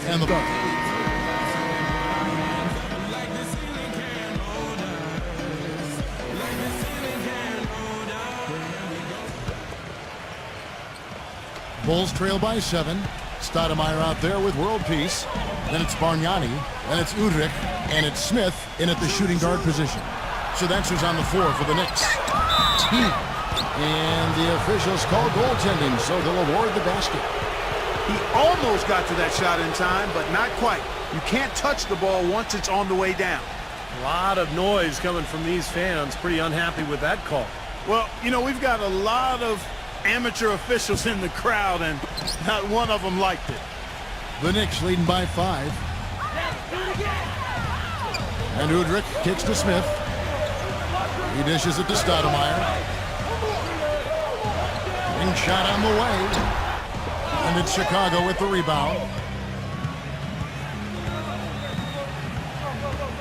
And the Bulls trail by 7. Stoudemire out there with world peace. Then it's Bargnani. Then it's Udrich. And it's Smith in at the shooting guard position. So that's who's on the floor for the Knicks. And the officials call goaltending, so they'll award the basket. He almost got to that shot in time, but not quite. You can't touch the ball once it's on the way down. A lot of noise coming from these fans. Pretty unhappy with that call. Well, you know, we've got a lot of amateur officials in the crowd, and not one of them liked it. The Knicks leading by 5. And Udrich kicks to Smith. He dishes it to Stoudemire. Ring shot on the way. And it's Chicago with the rebound.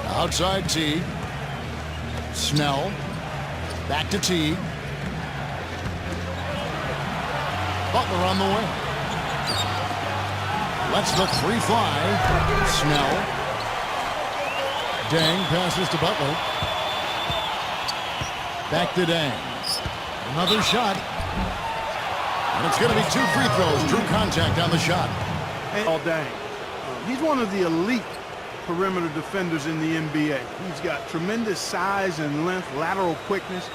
Outside Teague. Snell. Back to Teague. Butler on the way. Lets the 3 fly. Snell. Dang passes to Butler. Back to Dang. Another shot. And it's going to be 2 free throws. True contact on the shot. Oh, Dang. He's one of the elite perimeter defenders in the NBA. He's got tremendous size and length, lateral quickness,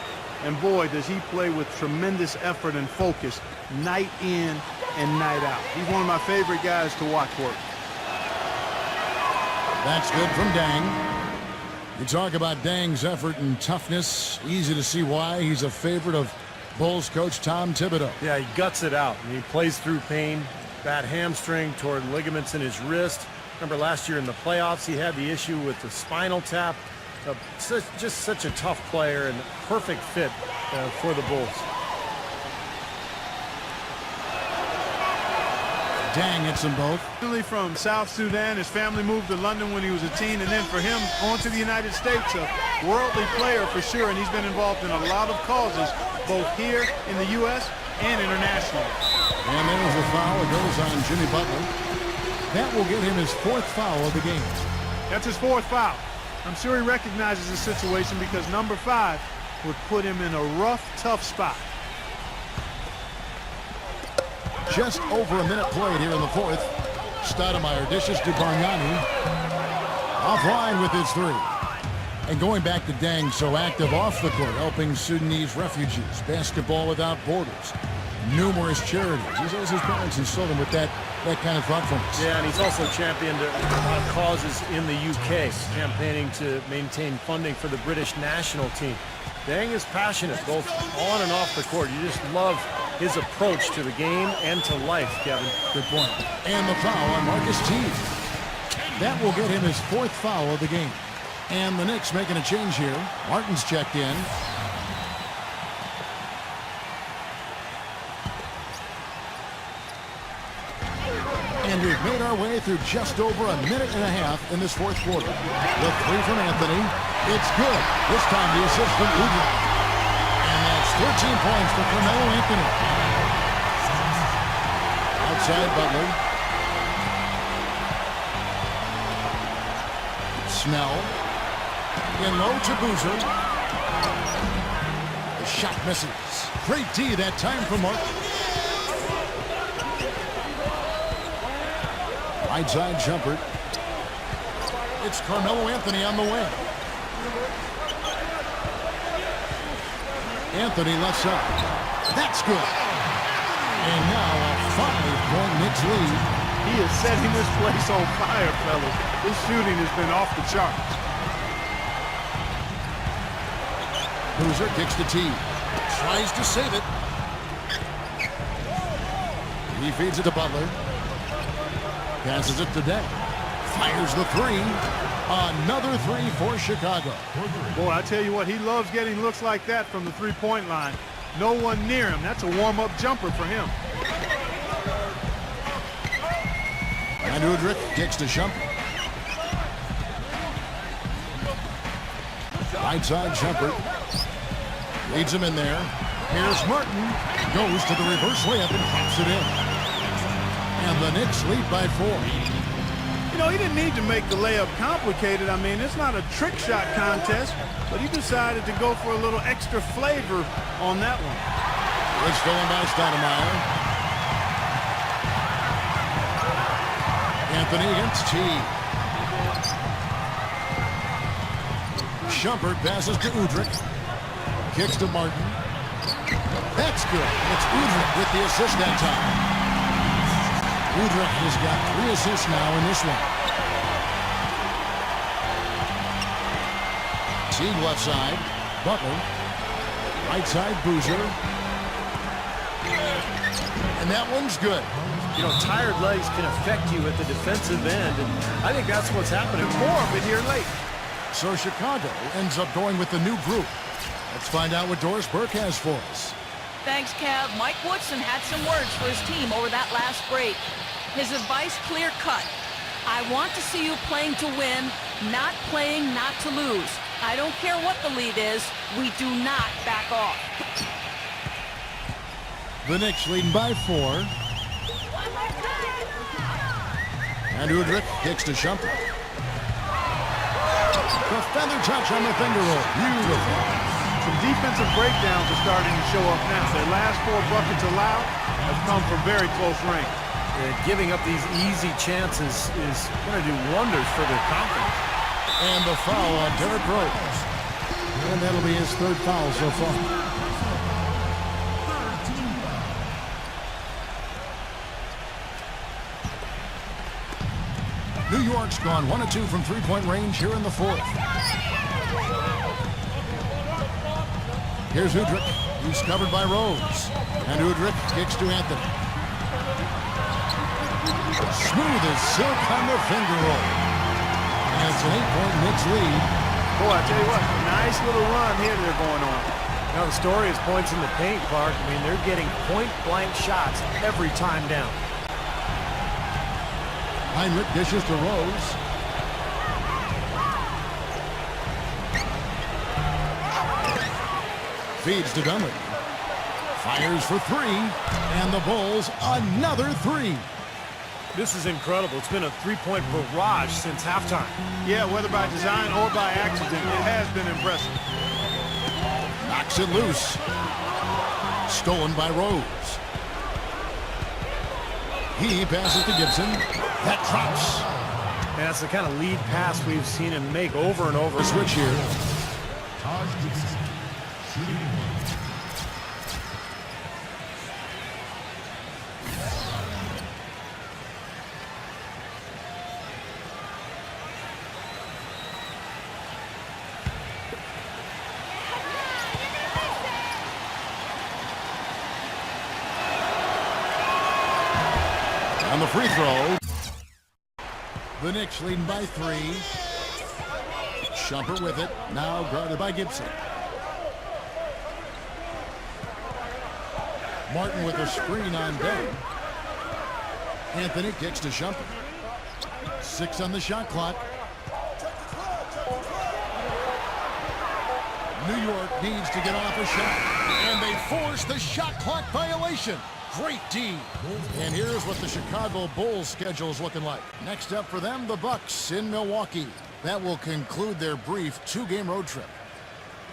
and boy, does he play with tremendous effort and focus night in and night out. He's one of my favorite guys to watch work. That's good from Dang. You talk about Dang's effort and toughness. Easy to see why he's a favorite of Bulls coach Tom Thibodeau. Yeah, he guts it out. And he plays through pain. Bad hamstring, toward ligaments in his wrist. Remember last year in the playoffs, he had the issue with the spinal tap. Just such a tough player and perfect fit for the Bulls. Dang hits them both. From South Sudan, his family moved to London when he was a teen, and then for him, on to the United States, a worldly player for sure, and he's been involved in a lot of causes, both here in the U.S. and internationally. And there's a foul. It goes on Jimmy Butler. That will get him his 4th foul of the game. That's his 4th foul. I'm sure he recognizes the situation because number 5 would put him in a rough, tough spot. Just over a minute played here in the 4th. Stoudemire dishes to Bargnani. Offline with his 3. And going back to Dang, so active off the court, helping Sudanese refugees, basketball without borders, numerous charities. He says his parents instilled him with that kind of thoughtfulness. Yeah, and he's also championed a lot of causes in the UK, campaigning to maintain funding for the British national team. Dang is passionate, both on and off the court. You just love his approach to the game and to life, Kevin. Good point. And the foul on Marcus Teague. That will get him his 4th foul of the game. And the Knicks making a change here. Martin's checked in. And we've made our way through just over a minute and a half in this 4th quarter. The 3 from Anthony. It's good. This time the assist from Udrich. And that's 13 points for Carmelo Anthony. Outside Butler. Snell. In low to Boozer. The shot misses. Great D that time from Martin. Right side jumper. It's Carmelo Anthony on the way. Anthony left side. That's good. And now a 5-point Knicks lead. He is setting this place on fire, fellas. His shooting has been off the charts. Boozer kicks the tee. Tries to save it. He feeds it to Butler. Passes it to Dang. Fires the 3. Another 3 for Chicago. Boy, I tell you what, he loves getting looks like that from the 3-point line. No one near him. That's a warm-up jumper for him. And Udrich kicks to Shumpert. Right side Shumpert. Leads him in there. Here's Martin. Goes to the reverse layup and pops it in. And the Knicks lead by 4. You know, he didn't need to make the layup complicated. I mean, it's not a trick shot contest, but he decided to go for a little extra flavor on that one. It's stolen by Stoudemire. Anthony against T. Shumpert passes to Udrih. Kicks to Martin. That's good. It's Udrih with the assist that time. Udrih has got 3 assists now in this one. Teague left side. Butler. Right side, Boozer. And that one's good. You know, tired legs can affect you at the defensive end, and I think that's what's happening. More of it here late. So Chicago ends up going with the new group. Let's find out what Doris Burke has for us. Thanks, Cav. Mike Woodson had some words for his team over that last break. His advice clear-cut. I want to see you playing to win, not playing not to lose. I don't care what the lead is. We do not back off. The Knicks leading by 4. And Udrih kicks to Shumpert. The feather touch on the finger roll. Beautiful. Some defensive breakdowns are starting to show up now. Their last 4 buckets allowed have come from very close range. Giving up these easy chances is going to do wonders for their confidence. And the foul on Derrick Rose. And that'll be his 3rd foul so far. New York's gone 1 of 2 from 3-point range here in the 4th. Here's Udrih. He's covered by Rose. And Udrih kicks to Anthony. Smooth as silk on the finger roll. And it's an 8-point Knicks lead. Boy, I tell you what, nice little run here they're going on. Now the story is points in the paint, Clark. I mean, they're getting point-blank shots every time down. Heinrich dishes to Rose. Feeds to Dunley. Fires for 3. And the Bulls another 3. This is incredible. It's been a 3-point barrage since halftime. Yeah, whether by design or by accident, it has been impressive. Knocks it loose. Stolen by Rose. He passes to Gibson. That drops. And that's the kind of lead pass we've seen him make over and over. Switch here. On the free throw. The Knicks leading by 3. Shumpert with it. Now guarded by Gibson. Martin with a screen on Ben. Anthony kicks to Shumpert. 6 on the shot clock. New York needs to get off a shot. And they force the shot clock violation. Great D. And here's what the Chicago Bulls schedule is looking like. Next up for them, the Bucks in Milwaukee. That will conclude their brief 2-game road trip.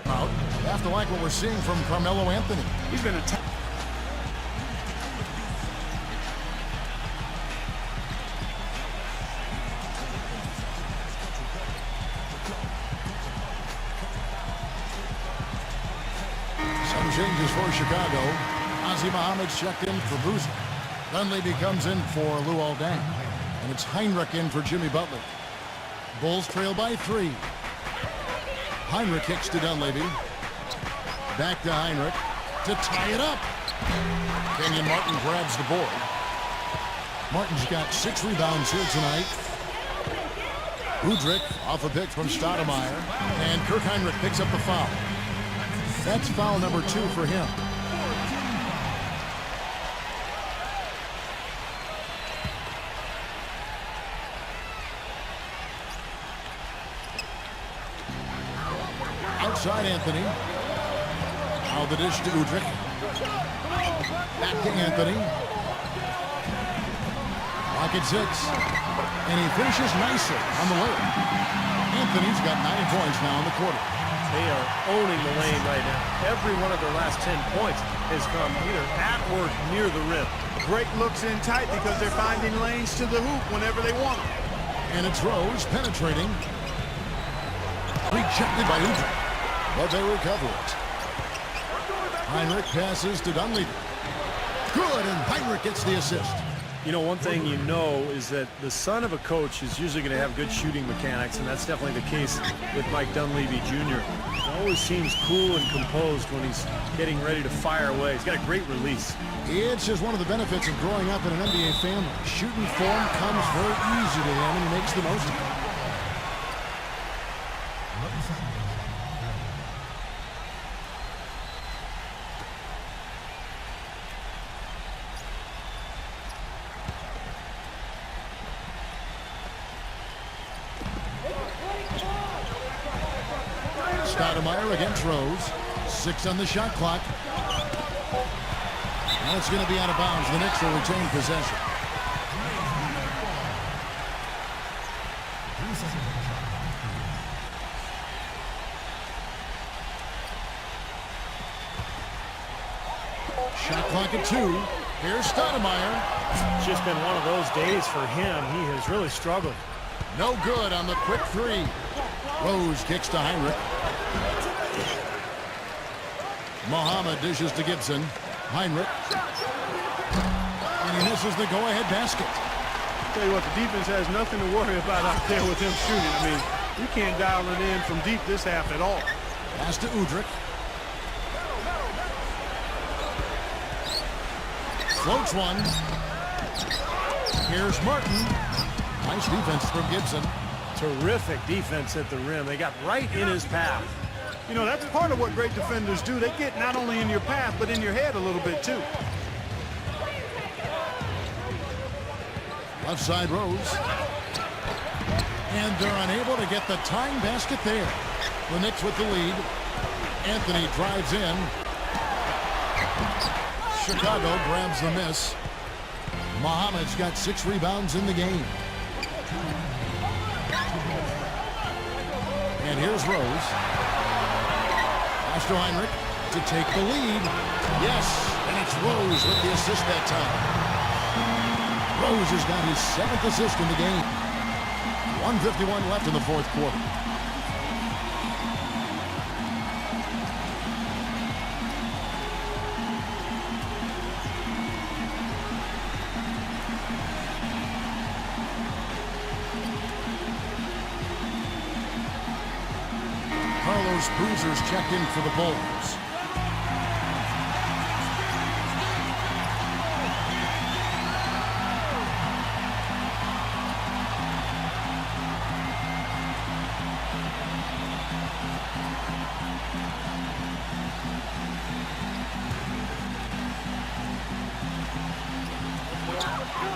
Out. Have to like what we're seeing from Carmelo Anthony. He's been attacked. Some changes for Chicago. Ozzie Muhammad's checked in for Boozer. Dunleavy comes in for Luol Deng. And it's Heinrich in for Jimmy Butler. Bulls trail by 3. Heinrich kicks to Dunleavy. Back to Heinrich to tie it up. Kenyon Martin grabs the board. Martin's got 6 rebounds here tonight. Udrih off a pick from Stoudemire. And Kirk Heinrich picks up the foul. That's foul number 2 for him. Outside Anthony. Now the dish to Udrih. Back to Anthony. Clock at 6. And he finishes nicely on the layup. Anthony's got 9 points now in the quarter. They are owning the lane right now. Every one of their last 10 points has come either at or near the rim. Great looks in tight because they're finding lanes to the hoop whenever they want them. And it's Rose penetrating. Rejected by Último, but they recover it. Heinrich passes to Dunleavy. Good, and Heinrich gets the assist. You know, one thing you know is that the son of a coach is usually going to have good shooting mechanics, and that's definitely the case with Mike Dunleavy Jr. He always seems cool and composed when he's getting ready to fire away. He's got a great release. It's just one of the benefits of growing up in an NBA family. Shooting form comes very easy to him, and he makes the most of it. Stoudemire against Rose. 6 on the shot clock. And it's going to be out of bounds. The Knicks will retain possession. Shot clock at 2. Here's Stoudemire. It's just been one of those days for him. He has really struggled. No good on the quick 3. Rose kicks to Heinrich. Muhammad dishes to Gibson. Heinrich. And he misses the go-ahead basket. Tell you what, the defense has nothing to worry about out there with him shooting. I mean, you can't dial it in from deep this half at all. Pass to Udrih. Floats one. Here's Martin. Nice defense from Gibson. Terrific defense at the rim. They got right in his path. You know, that's part of what great defenders do. They get not only in your path, but in your head a little bit, too. Left side Rose. And they're unable to get the tying basket there. The Knicks with the lead. Anthony drives in. Chicago grabs the miss. Muhammad's got 6 rebounds in the game. And here's Rose. Pass to Heinrich to take the lead. Yes, and it's Rose with the assist that time. Rose has got his 7th assist in the game. 1:51 left in the 4th quarter. Carlos Boozer's checked in for the Bulls.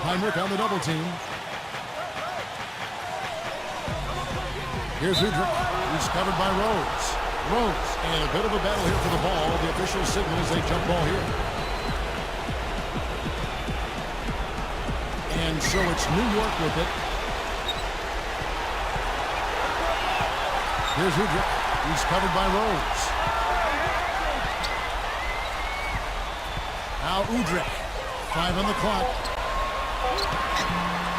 Heinrich on the double team. Here's Udrih. He's covered by Rose. Rose, and a bit of a battle here for the ball. The official signals a jump ball here. And so it's New York with it. Here's Udrih. He's covered by Rose. Now Udrih. 5 on the clock.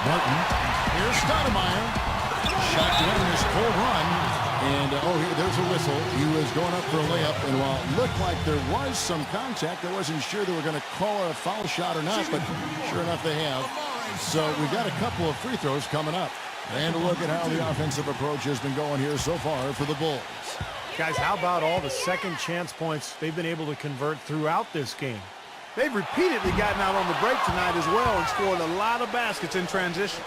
Martin. Here's Stoudemire. Shot winning his full run. And, there's a whistle. He was going up for a layup, and while it looked like there was some contact, I wasn't sure they were going to call it a foul shot or not, but sure enough they have. So we've got a couple of free throws coming up. And a look at how the offensive approach has been going here so far for the Bulls. Guys, how about all the second chance points they've been able to convert throughout this game? They've repeatedly gotten out on the break tonight as well and scored a lot of baskets in transition.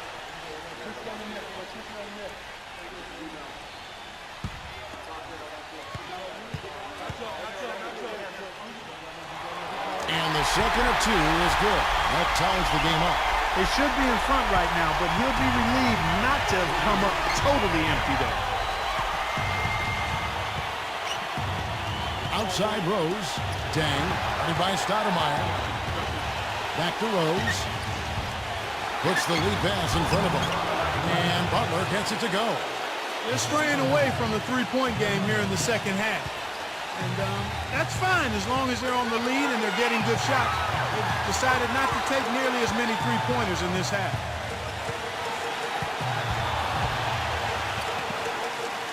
And the second of 2 is good. That ties the game up. They should be in front right now, but he'll be relieved not to come up totally empty there. Outside Rose. Dang. By Stoudemire. Back to Rose. Puts the lead pass in front of him. And Butler gets it to go. They're straying away from the three-point game here in the second half. And that's fine as long as they're on the lead and they're getting good shots. They've decided not to take nearly as many three-pointers in this half.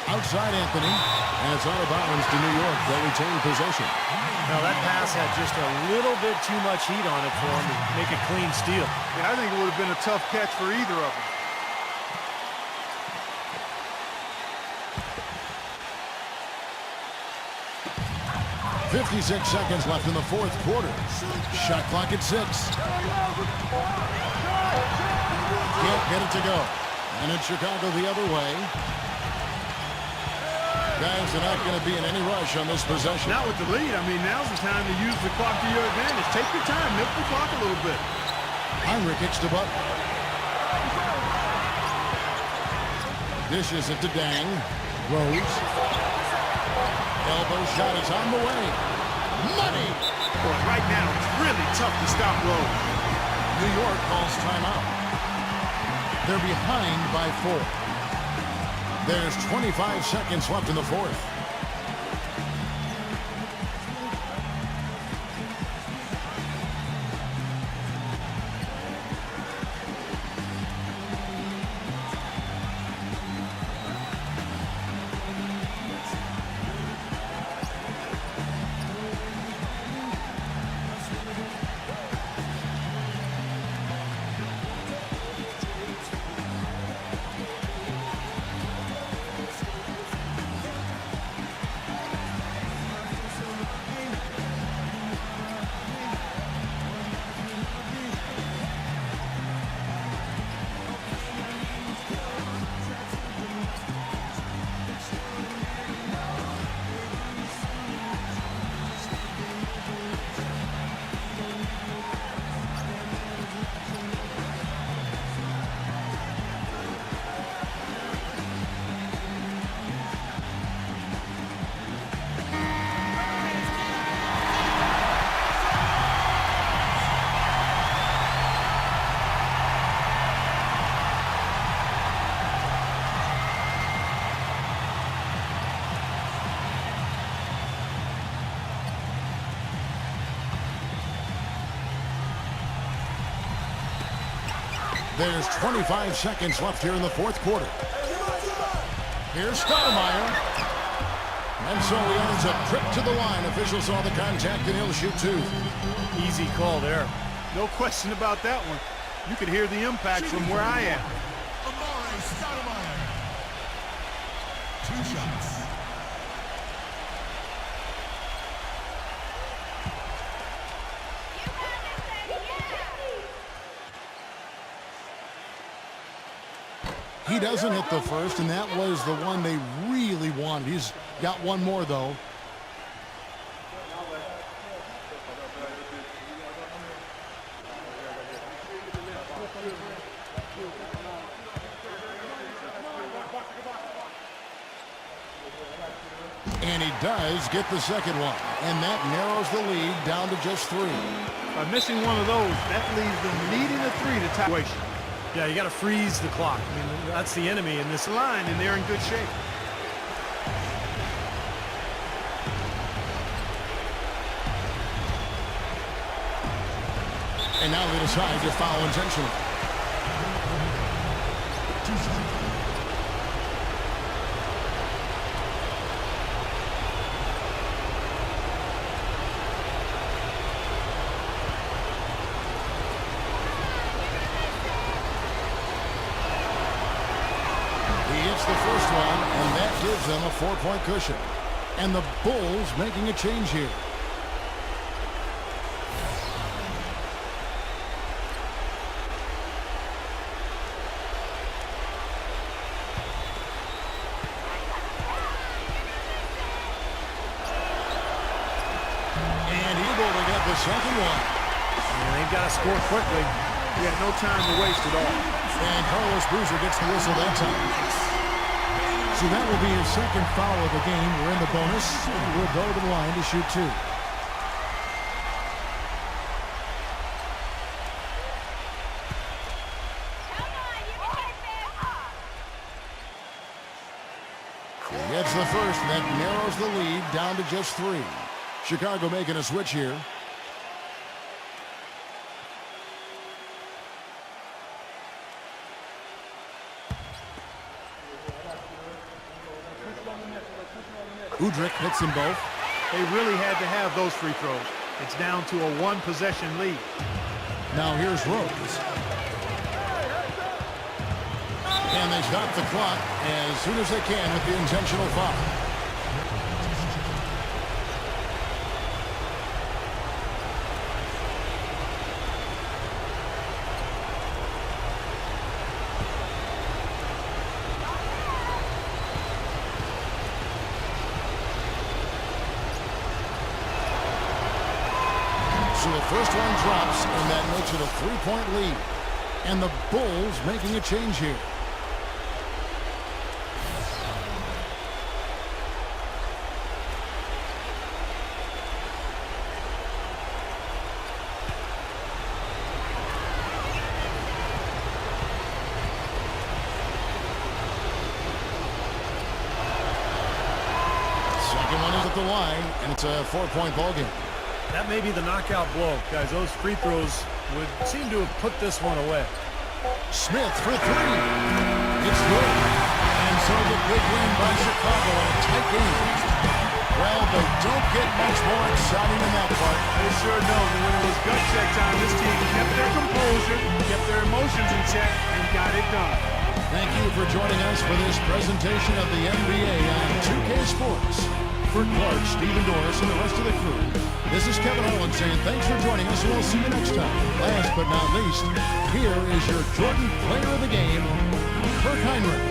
Outside Anthony, and it's out of bounds to New York. They'll retain possession. Now that pass had just a little bit too much heat on it for him to make a clean steal. Yeah, I think it would have been a tough catch for either of them. .56 seconds left in the fourth quarter. Shot clock at 6. Can't get it to go. And it's Chicago the other way. Guys are not going to be in any rush on this possession. Not with the lead. I mean, now's the time to use the clock to your advantage. Take your time. Milk the clock a little bit. Heinrich kicks to Butler. Dishes it to Dang. Rose. Elbow shot is on the way. Money! Well, right now, it's really tough to stop Rose. New York calls timeout. They're behind by 4. There's 25 seconds left in the fourth. There's 25 seconds left here in the fourth quarter. Here's Stoudemire. And so he ends a trip to the line. Officials saw the contact and he'll shoot 2. Easy call there. No question about that one. You could hear the impact from where I am. Stoudemire. 2 shots. He doesn't hit the first, and that was the one they really wanted. He's got one more, though. And he does get the second one, and that narrows the lead down to just 3. By missing one of those, that leaves them needing a 3 to tie. Yeah, you got to freeze the clock. I mean, that's the enemy in this line, and they're in good shape. And now they decide to foul intentionally. The first one, and that gives them a 4-point cushion. And the Bulls making a change here. And able to get the second one. And they've got to score quickly. We got no time to waste at all. And Carlos Boozer gets the whistle that time. So that will be his second foul of the game. We're in the bonus. We'll go to the line to shoot 2. Gets the first, and that narrows the lead down to just 3. Chicago making a switch here. Udrich hits them both. They really had to have those free throws. It's down to a 1-possession lead. Now here's Rose. And they stop the clock as soon as they can with the intentional foul. So the first one drops, and that makes it a 3-point lead. And the Bulls making a change here. Second one is at the line, and it's a 4-point ball game. That may be the knockout blow. Guys, those free throws would seem to have put this one away. Smith for 3. It's good. And so the big win by Chicago in a tight game. Well, they don't get much more exciting than that part. They sure don't. And when it was gut check time, this team kept their composure, kept their emotions in check, and got it done. Thank you for joining us for this presentation of the NBA on 2K Sports. For Clark, Stephen Doris, and the rest of the crew, this is Kevin Holland saying thanks for joining us, and we'll see you next time. Last but not least, here is your Jordan Player of the Game, Kirk Heinrich.